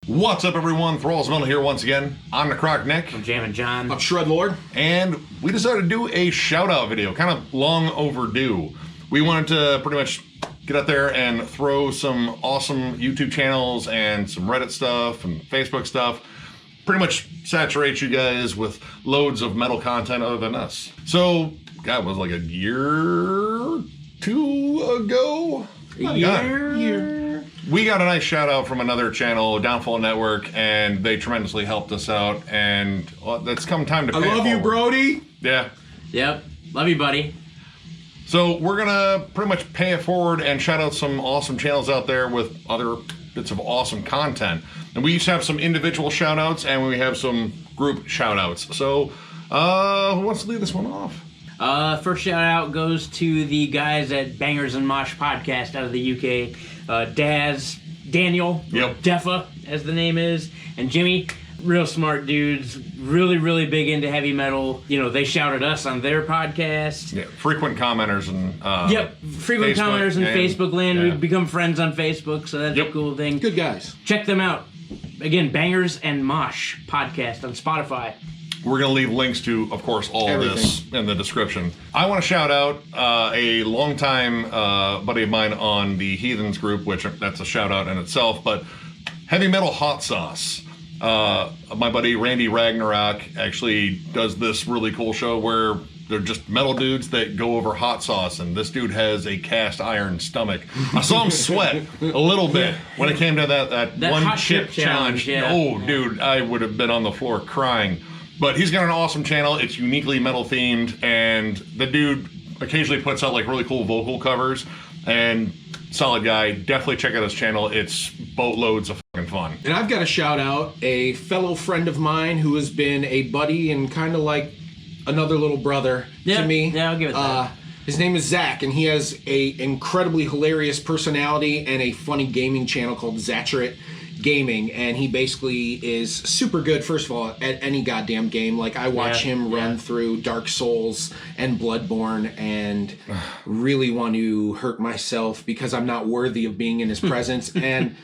What's up, everyone? Thralls of Metal here once again. I'm the Croc Nick. I'm Jammin' John. I'm Shred Lord. And we decided to do a shout-out video, kind of long overdue. We wanted to pretty much get out there and throw some awesome YouTube channels and some Reddit stuff and Facebook stuff. Pretty much saturate you guys with loads of metal content other than us. So, God, it was like a year, two ago? We got a nice shout out from another channel, Downfall Network, and they tremendously helped us out. And well, it's come time to pay it I love you, forward. Brody. Yeah. Yep. Love you, buddy. So we're gonna pretty much pay it forward and shout out some awesome channels out there with other bits of awesome content. And we each have some individual shout outs and we have some group shout outs. So who wants to lead this one off? First shout out goes to the guys at Bangers and Mosh podcast out of the UK. Daz, Daniel, Yep. Defa, as the name is, and Jimmy. Real smart dudes, really big into heavy metal. You know, they shouted us on their podcast. Yeah, frequent commenters and frequent Facebook commenters in and- Facebook land. yeah. We've become friends on Facebook, so that's Yep. a cool thing. Good guys. Check them out. Again, Bangers and Mosh podcast on Spotify. We're going to leave links to, of course, all of this in the description. I want to shout out a longtime buddy of mine on the Heathens group, which that's a shout out in itself, but Heavy Metal Hot Sauce. My buddy Randy Ragnarok actually does this really cool show where they're just metal dudes that go over hot sauce, and this dude has a cast iron stomach. I saw him sweat a little bit when it came to that one hot chip challenge. yeah. Oh, dude, I would have been on the floor crying. But he's got an awesome channel. It's uniquely metal themed, and the dude occasionally puts out like really cool vocal covers. And solid guy. Definitely check out his channel. It's boatloads of fucking fun. And I've got to shout out a fellow friend of mine who has been a buddy and kind of like another little brother to me. Yeah, I'll give it that. His name is Zach, and he has a incredibly hilarious personality and a funny gaming channel called Zachurrate Gaming, and he basically is super good, first of all, at any goddamn game. Like, I watch him run through Dark Souls and Bloodborne and really want to hurt myself because I'm not worthy of being in his presence. And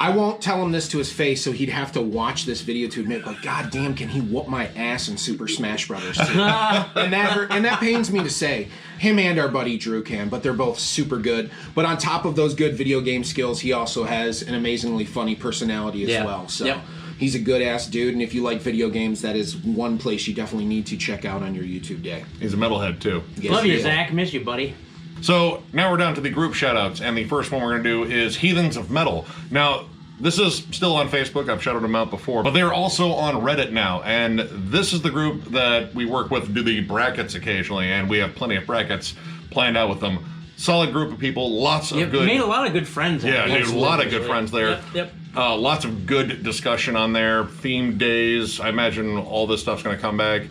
I won't tell him this to his face, so he'd have to watch this video to admit, like, God damn, can he whoop my ass in Super Smash Brothers too? and that pains me to say. Him and our buddy Drew can, but they're both super good. But on top of those good video game skills, he also has an amazingly funny personality as well. So he's a good-ass dude, and if you like video games, that is one place you definitely need to check out on your YouTube day. He's a metalhead, too. Yes, Love you, he is. Zach. Miss you, buddy. So now we're down to the group shout-outs, and the first one we're going to do is Heathens of Metal. Now, this is still on Facebook. I've shouted them out before, but they're also on Reddit now, and this is the group that we work with, do the brackets occasionally, and we have plenty of brackets planned out with them. Solid group of people, lots of good... made a lot of good friends. Yeah, dude, a lot of good friends there. Yep. Lots of good discussion on there, themed days. I imagine all this stuff's going to come back.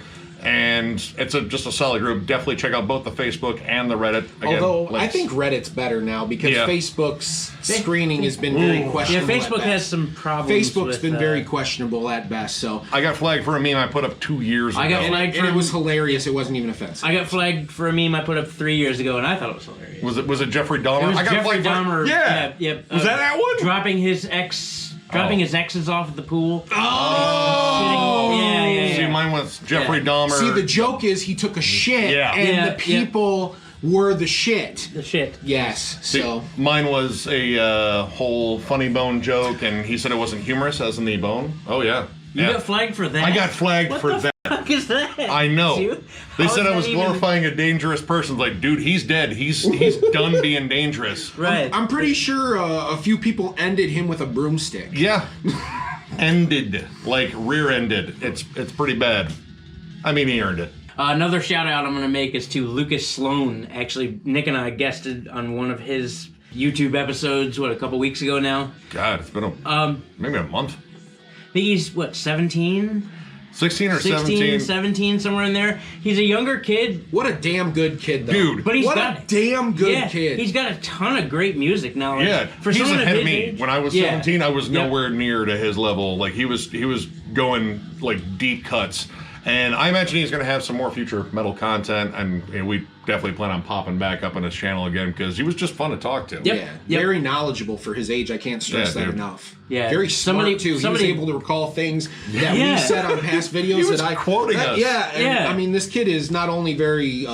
And it's just a solid group. Definitely check out both the Facebook and the Reddit. Again, Although, I links. think Reddit's better now because Facebook's screening has been very Yeah, questionable. Facebook at has best. some problems. Facebook's been very questionable at best, so... I got flagged for a meme I put up 2 years ago. I got flagged And for it was hilarious. It wasn't even offensive. I got flagged for a meme I put up 3 years ago, and I thought it was hilarious. Was it Jeffrey Dahmer? It was I got Jeffrey flagged for- Dahmer. Yeah. Was that one? Dropping his exes off at the pool. Oh! Yeah. See, mine was Jeffrey Yeah. Dahmer. See, the joke is he took a shit, and the people were the shit. The shit. Yes, See, so... mine was a whole funny bone joke, and he said it wasn't humorous, as in the bone. Oh, yeah. You got flagged for that? I got flagged what for the that. Fuck is that? I know. Dude? They How said is I was that even- glorifying a dangerous person. Like, dude, he's dead. He's done being dangerous. Right. I'm pretty sure a few people ended him with a broomstick. Yeah. Ended. Like, rear-ended. It's pretty bad. I mean, he earned it. Another shout out I'm going to make is to Lucas Sloan. Actually, Nick and I guested on one of his YouTube episodes, a couple weeks ago now. God, it's been maybe a month. I think he's, 17? 16 or 16, 17. 17, somewhere in there. He's a younger kid. What a damn good kid, though. Dude. But he's what got a damn good kid. He's got a ton of great music now. Yeah, For he's someone ahead at of his me. age, When I was 17, I was nowhere near to his level. Like, he was going, like, deep cuts. And I imagine he's going to have some more future metal content, and we definitely plan on popping back up on his channel again because he was just fun to talk to. Yep. Yeah, very knowledgeable for his age. I can't stress that enough. Yeah, very smart too. He was able to recall things that we said on past videos he was that I quoting us. Yeah, I mean, this kid is not only very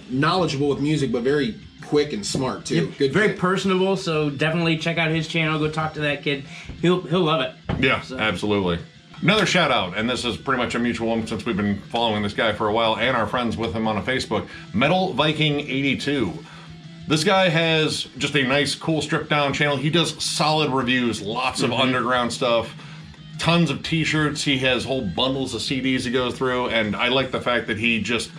knowledgeable with music, but very quick and smart too. Yep. Good, very kid. personable. So definitely check out his channel. Go talk to that kid. He'll love it. Yeah, absolutely. Another shout out, and this is pretty much a mutual one since we've been following this guy for a while and are friends with him on a Facebook. Metal Viking 82. This guy has just a nice, cool, stripped down channel. He does solid reviews, lots of underground stuff, tons of t-shirts. He has whole bundles of CDs he goes through, and I like the fact that he just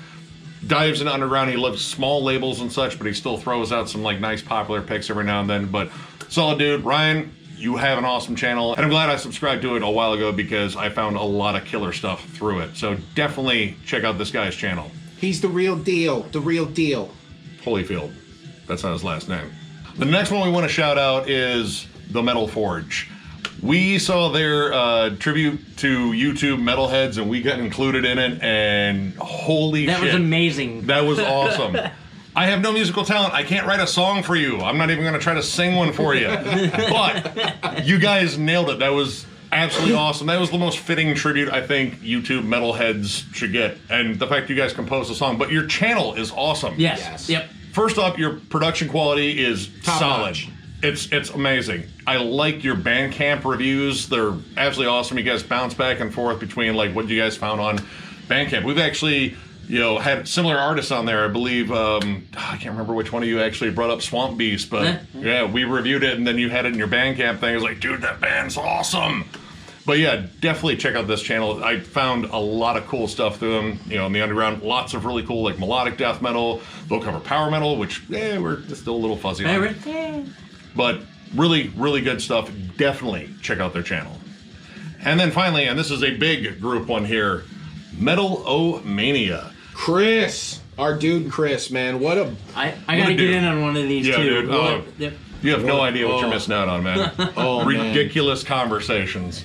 dives into underground. He loves small labels and such, but he still throws out some like nice popular picks every now and then. But solid dude. Ryan, you have an awesome channel, and I'm glad I subscribed to it a while ago because I found a lot of killer stuff through it. So definitely check out this guy's channel. He's the real deal. The real deal. Holyfield. That's not his last name. The next one we want to shout out is the Metal Forge. We saw their tribute to YouTube metalheads, and we got included in it, and holy shit. That was amazing. That was awesome. I have no musical talent. I can't write a song for you. I'm not even going to try to sing one for you. But you guys nailed it. That was absolutely awesome. That was the most fitting tribute I think YouTube metalheads should get. And the fact you guys composed a song. But your channel is awesome. Yes. Yep. First off, your production quality is Top solid. notch. It's amazing. I like your Bandcamp reviews. They're absolutely awesome. You guys bounce back and forth between like what you guys found on Bandcamp. We've actually, had similar artists on there. I believe, I can't remember which one of you actually brought up Swamp Beast, but yeah, we reviewed it and then you had it in your Bandcamp thing. I was like, dude, that band's awesome. But yeah, definitely check out this channel. I found a lot of cool stuff through them, in the underground. Lots of really cool, like melodic death metal. They'll cover power metal, which, we're just still a little fuzzy on. But really, really good stuff. Definitely check out their channel. And then finally, and this is a big group one here, Metal-O-Mania. Chris, our dude Chris, man, what a... I gotta get in on one of these too. Dude. Yep. You have no idea what you're missing out on, man. Ridiculous man. Conversations.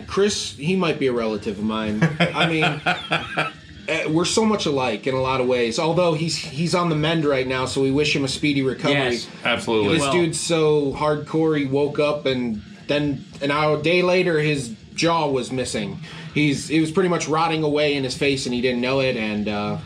Chris, he might be a relative of mine. I mean, we're so much alike in a lot of ways. Although he's on the mend right now, so we wish him a speedy recovery. Yes, absolutely. This dude's so hardcore. He woke up and then a day later, his jaw was missing. He was pretty much rotting away in his face, and he didn't know it. And a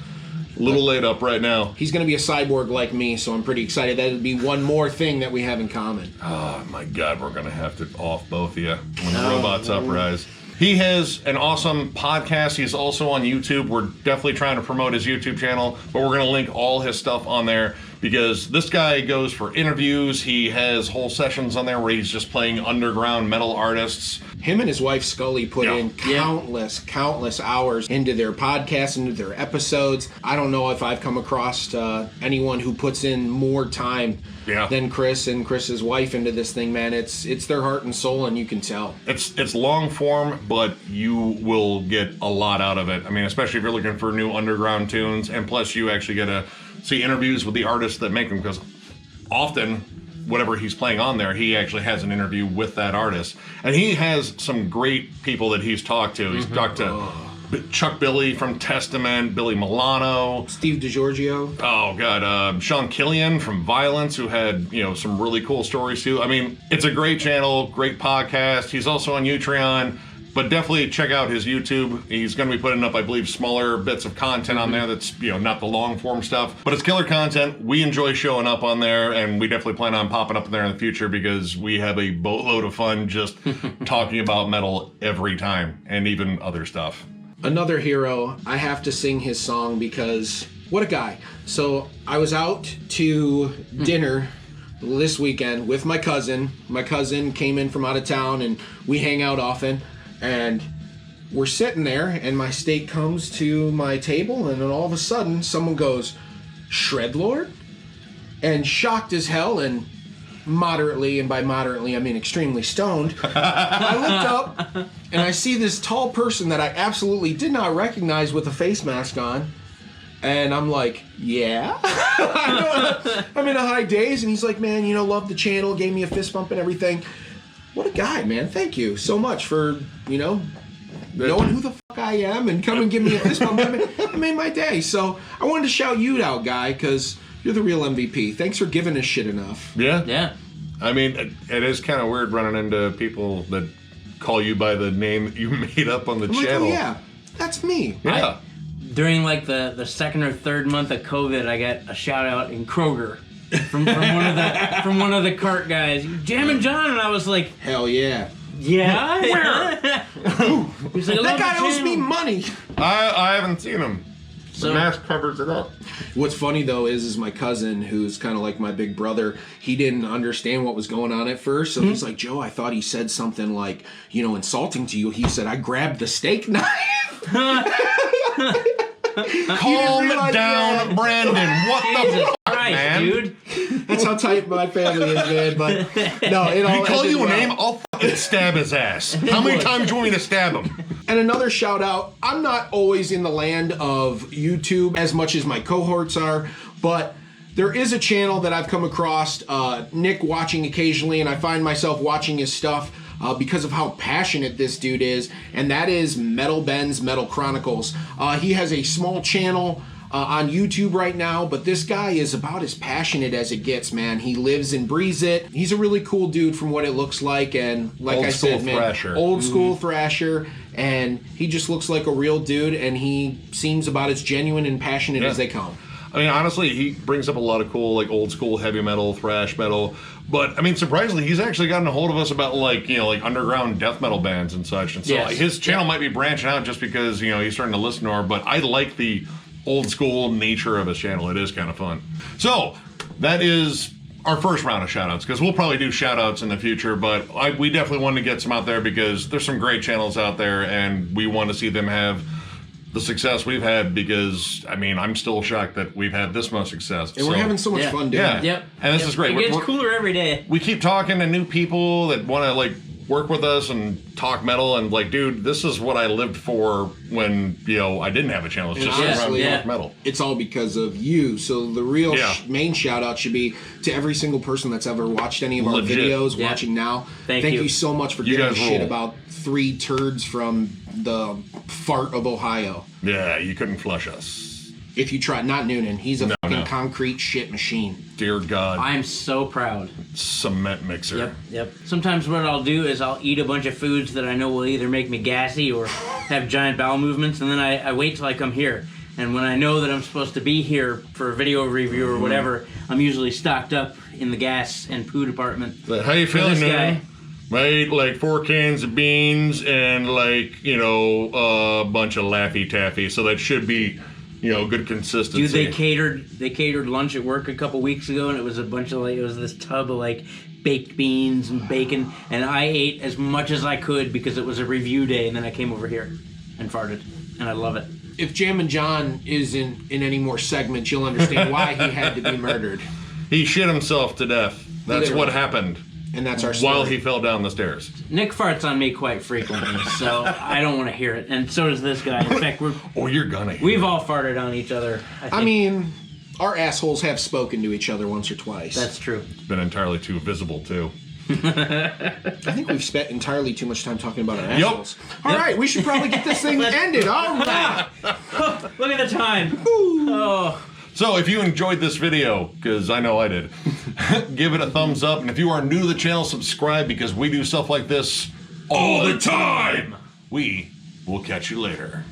little laid up right now. He's going to be a cyborg like me, so I'm pretty excited. That'll be one more thing that we have in common. Oh my God, we're going to have to off both of you when the robots uprise. He has an awesome podcast. He's also on YouTube. We're definitely trying to promote his YouTube channel, but we're going to link all his stuff on there because this guy goes for interviews. He has whole sessions on there where he's just playing underground metal artists. Him and his wife Scully put in countless hours into their podcasts, into their episodes. I don't know if I've come across anyone who puts in more time than Chris and Chris's wife into this thing, man. It's their heart and soul, and you can tell. It's long form, but you will get a lot out of it. I mean, especially if you're looking for new underground tunes, and plus you actually get to see interviews with the artists that make them, because often whatever he's playing on there, he actually has an interview with that artist. And he has some great people that he's talked to. He's talked to Chuck Billy from Testament, Billy Milano, Steve DiGiorgio. Oh God, Sean Killian from Violence, who had some really cool stories too. I mean, it's a great channel, great podcast. He's also on Utreon, but definitely check out his YouTube. He's going to be putting up, I believe, smaller bits of content on there. That's not the long form stuff, but it's killer content. We enjoy showing up on there, and we definitely plan on popping up there in the future because we have a boatload of fun just talking about metal every time, and even other stuff. Another hero, I have to sing his song because what a guy. So I was out to dinner this weekend with my cousin. My cousin came in from out of town and we hang out often. And we're sitting there and my steak comes to my table and then all of a sudden someone goes, "Shredlord?" And shocked as hell and moderately, and by moderately I mean extremely stoned, I looked up and I see this tall person that I absolutely did not recognize with a face mask on, and I'm like, yeah? I'm in a high daze, and he's like, man, love the channel, gave me a fist bump and everything. What a guy, man. Thank you so much for, knowing who the fuck I am and come and give me a fist bump. It made my day. So I wanted to shout you out, guy, because you're the real MVP. Thanks for giving us shit enough. Yeah. Yeah. I mean, it is kind of weird running into people that call you by the name that you made up on the channel. Like, oh, yeah, that's me. Yeah. During like the second or third month of COVID, I got a shout out in Kroger from one of the cart guys, Jam and John, and I was like, hell yeah. Yeah. Where? He's like, that guy owes me money. I haven't seen him. So, the mask covers it up. What's funny though is my cousin, who's kind of like my big brother, he didn't understand what was going on at first. So he's like, Joe, I thought he said something like, insulting to you. He said, I grabbed the steak knife. Calm down, Brandon. What the fuck, Christ, man? dude. That's how tight my family is, man. But no, it all He call ended you a well. name, I'll fucking stab his ass. How many times do you want me to stab him? And another shout out, I'm not always in the land of YouTube as much as my cohorts are, but there is a channel that I've come across, Nick watching occasionally, and I find myself watching his stuff because of how passionate this dude is, and that is Metalben's Metal Chronicles. He has a small channel on YouTube right now, but this guy is about as passionate as it gets, man. He lives and breathes it. He's a really cool dude from what it looks like, and like Old I school said, man, thrasher. old school thrasher, and he just looks like a real dude, and he seems about as genuine and passionate as they come. I mean, honestly, he brings up a lot of cool, like, old school heavy metal, thrash metal. But, I mean, surprisingly, he's actually gotten a hold of us about, like, underground death metal bands and such. And so Yes. his channel might be branching out just because, he's starting to listen to her. But I like the old school nature of his channel. It is kind of fun. So, that is our first round of shout-outs, because we'll probably do shout-outs in the future. But we definitely wanted to get some out there because there's some great channels out there, and we want to see them have the success we've had, because I mean, I'm still shocked that we've had this much success. And we're having so much fun doing it. Yep. And this is great. It gets cooler every day. We keep talking to new people that want to like work with us and talk metal, and like, dude, this is what I lived for when I didn't have a channel. It's just honestly, around talk metal. It's all because of you. So the real main shout out should be to every single person that's ever watched any of our videos, watching now. Thank you so much for giving a shit about 3 turds from the fart of Ohio. Yeah, you couldn't flush us. If you try, not Noonan. He's a fucking concrete shit machine. Dear God. I'm so proud. Cement mixer. Yep. Sometimes what I'll do is I'll eat a bunch of foods that I know will either make me gassy or have giant bowel movements, and then I wait till I come here. And when I know that I'm supposed to be here for a video review or whatever, I'm usually stocked up in the gas and poo department. But how you feeling, man? I ate like 4 cans of beans and like, a bunch of Laffy Taffy, so that should be, good consistency. Dude, they catered lunch at work a couple weeks ago, and it was a bunch of it was this tub of like baked beans and bacon, and I ate as much as I could because it was a review day, and then I came over here and farted, and I love it. If Jam and John isn't in any more segments, you'll understand why he had to be murdered. He shit himself to death. That's Literally. what happened. And that's our story. While he fell down the stairs. Nick farts on me quite frequently, so I don't want to hear it. And so does this guy. In fact, you're gonna hear we've all farted on each other. I mean, our assholes have spoken to each other once or twice. That's true. It's been entirely too visible, too. I think we've spent entirely too much time talking about our assholes. All right, we should probably get this thing ended. All right. Look at the time. Oh. So if you enjoyed this video, because I know I did, give it a thumbs up. And if you are new to the channel, subscribe, because we do stuff like this all the time. We will catch you later.